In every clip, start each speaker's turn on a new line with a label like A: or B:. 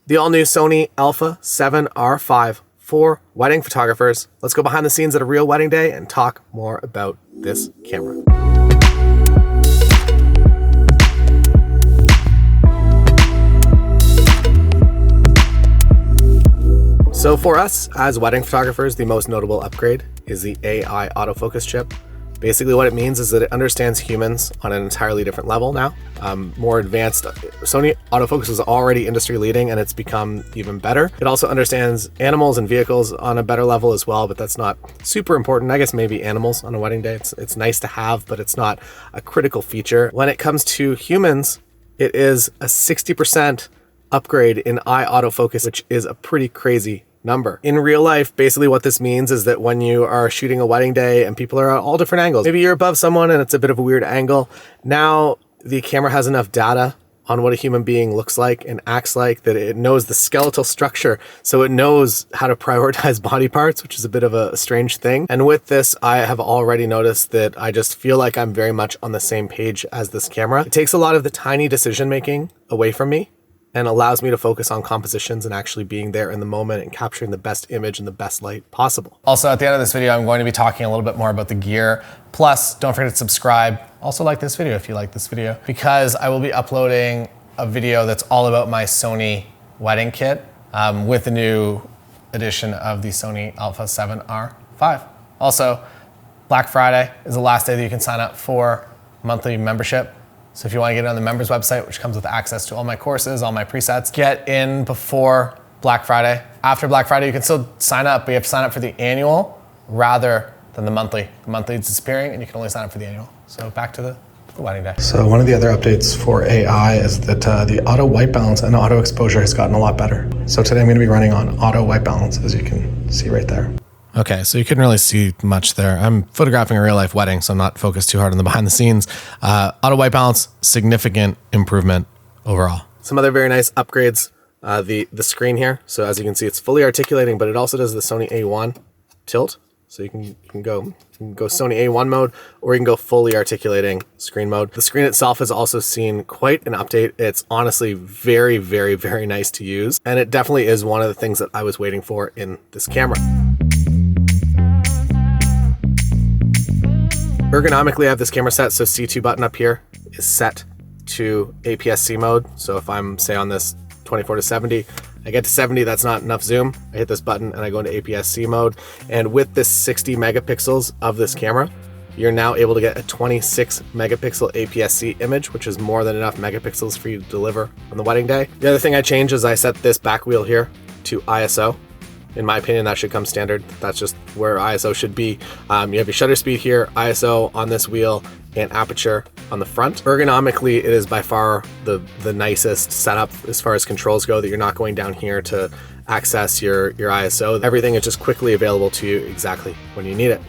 A: The all-new Sony A7R5 for wedding photographers. Let's go behind the scenes at a real wedding day and talk more about this camera. So for us as wedding photographers, the most notable upgrade is the AI autofocus chip. Basically what it means is that it understands humans on an entirely different level now, more advanced. Sony autofocus is already industry leading and it's become even better. It also understands animals and vehicles on a better level as well, but that's not super important. I guess maybe animals on a wedding day. It's nice to have, but it's not a critical feature. When it comes to humans, it is a 60% upgrade in eye autofocus, which is a pretty crazy number. In real life, basically what this means is that when you are shooting a wedding day and people are at all different angles, maybe you're above someone and it's a bit of a weird angle. Now the camera has enough data on what a human being looks like and acts like that it knows the skeletal structure. So it knows how to prioritize body parts, which is a bit of a strange thing. And with this, I have already noticed that I just feel like I'm very much on the same page as this camera. It takes a lot of the tiny decision-making away from me and allows me to focus on compositions and actually being there in the moment and capturing the best image in the best light possible. Also, at the end of this video, I'm going to be talking a little bit more about the gear. Plus, don't forget to subscribe. Also like this video if you like this video, because I will be uploading a video that's all about my Sony wedding kit with the new edition of the Sony A7R5. Also, Black Friday is the last day that you can sign up for monthly membership. So if you want to get on the members website, which comes with access to all my courses, all my presets, get in before Black Friday. After Black Friday, you can still sign up, but you have to sign up for the annual rather than the monthly. The monthly is disappearing and you can only sign up for the annual. So back to the wedding day. So one of the other updates for AI is that the auto white balance and auto exposure has gotten a lot better. So today I'm going to be running on auto white balance, as you can see right there. Okay, so you couldn't really see much there. I'm photographing a real life wedding, so I'm not focused too hard on the behind the scenes. Auto white balance, significant improvement overall. Some other very nice upgrades, the screen here. So as you can see, it's fully articulating, but it also does the Sony A1 tilt. So you can go Sony A1 mode, or you can go fully articulating screen mode. The screen itself has also seen quite an update. It's honestly very, very, very nice to use. And it definitely is one of the things that I was waiting for in this camera. Ergonomically, I have this camera set, so C2 button up here is set to APS-C mode. So if I'm, say, on this 24-70, I get to 70, that's not enough zoom. I hit this button and I go into APS-C mode. And with this 60 megapixels of this camera, you're now able to get a 26 megapixel APS-C image, which is more than enough megapixels for you to deliver on the wedding day. The other thing I changed is I set this back wheel here to ISO. In my opinion, that should come standard. That's just where ISO should be. You have your shutter speed here, ISO on this wheel, and aperture on the front. Ergonomically, it is by far the nicest setup as far as controls go, that you're not going down here to access your ISO. Everything is just quickly available to you exactly when you need it.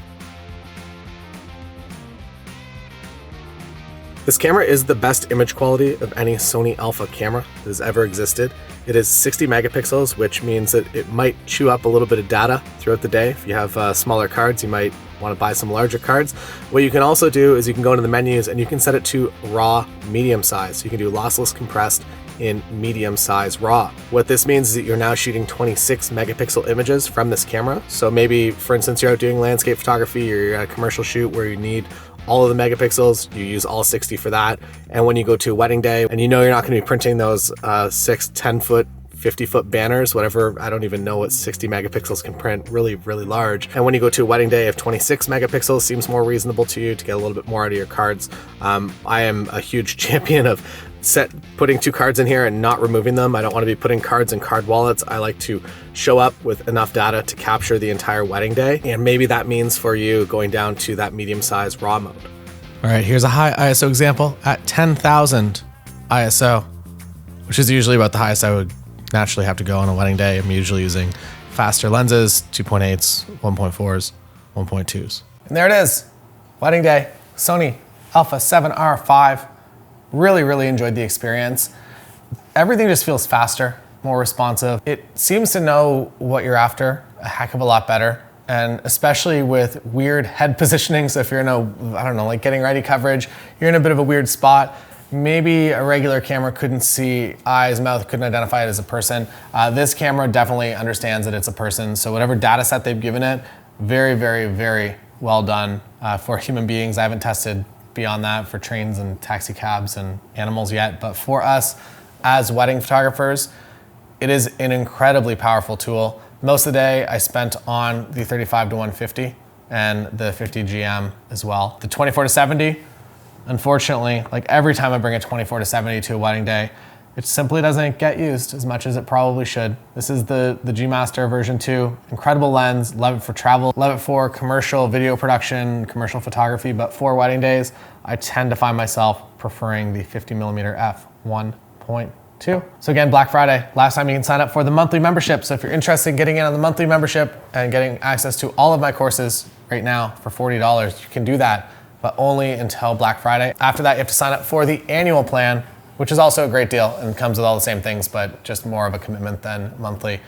A: This camera is the best image quality of any Sony Alpha camera that has ever existed. It is 60 megapixels, which means that it might chew up a little bit of data throughout the day. If you have smaller cards, you might want to buy some larger cards. What you can also do is you can go into the menus and you can set it to raw medium size. So you can do lossless compressed in medium size raw. What this means is that you're now shooting 26 megapixel images from this camera. So maybe, for instance, you're out doing landscape photography or you're at a commercial shoot where you need all of the megapixels, you use all 60 for that. And when you go to a wedding day and you know you're not going to be printing those 6, 10 foot, 50 foot banners, whatever, I don't even know what 60 megapixels can print, really, really large. And when you go to a wedding day, if 26 megapixels seems more reasonable to you to get a little bit more out of your cards, I am a huge champion of putting 2 cards in here and not removing them. I don't want to be putting cards in card wallets. I like to show up with enough data to capture the entire wedding day. And maybe that means for you going down to that medium size raw mode. All right, here's a high ISO example at 10,000 ISO, which is usually about the highest I would naturally have to go on a wedding day. I'm usually using faster lenses, 2.8s, 1.4s, 1.2s. And there it is, wedding day, Sony A7R5. Really, really enjoyed the experience. Everything just feels faster, more responsive. It seems to know what you're after a heck of a lot better. And especially with weird head positioning. So if you're in a, I don't know, like getting ready coverage, you're in a bit of a weird spot. maybe a regular camera couldn't see eyes, mouth, couldn't identify it as a person. This camera definitely understands that it's a person. So whatever data set they've given it, very, very, very well done for human beings. I haven't tested beyond that for trains and taxi cabs and animals yet, but for us as wedding photographers, it is an incredibly powerful tool. Most of the day I spent on the 35 to 150 and the 50 GM as well. The 24 to 70, unfortunately, like every time I bring a 24 to 70 to a wedding day, it simply doesn't get used as much as it probably should. This is the G Master version 2. Incredible lens, love it for travel, love it for commercial video production, commercial photography, but for wedding days, I tend to find myself preferring the 50mm f1.2. So again, Black Friday, last time you can sign up for the monthly membership. So if you're interested in getting in on the monthly membership and getting access to all of my courses right now for $40, you can do that, but only until Black Friday. After that, you have to sign up for the annual plan, which is also a great deal and comes with all the same things, but just more of a commitment than monthly.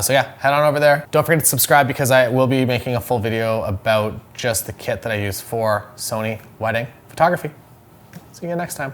A: So yeah, head on over there. Don't forget to subscribe because I will be making a full video about just the kit that I use for Sony wedding photography. See you next time.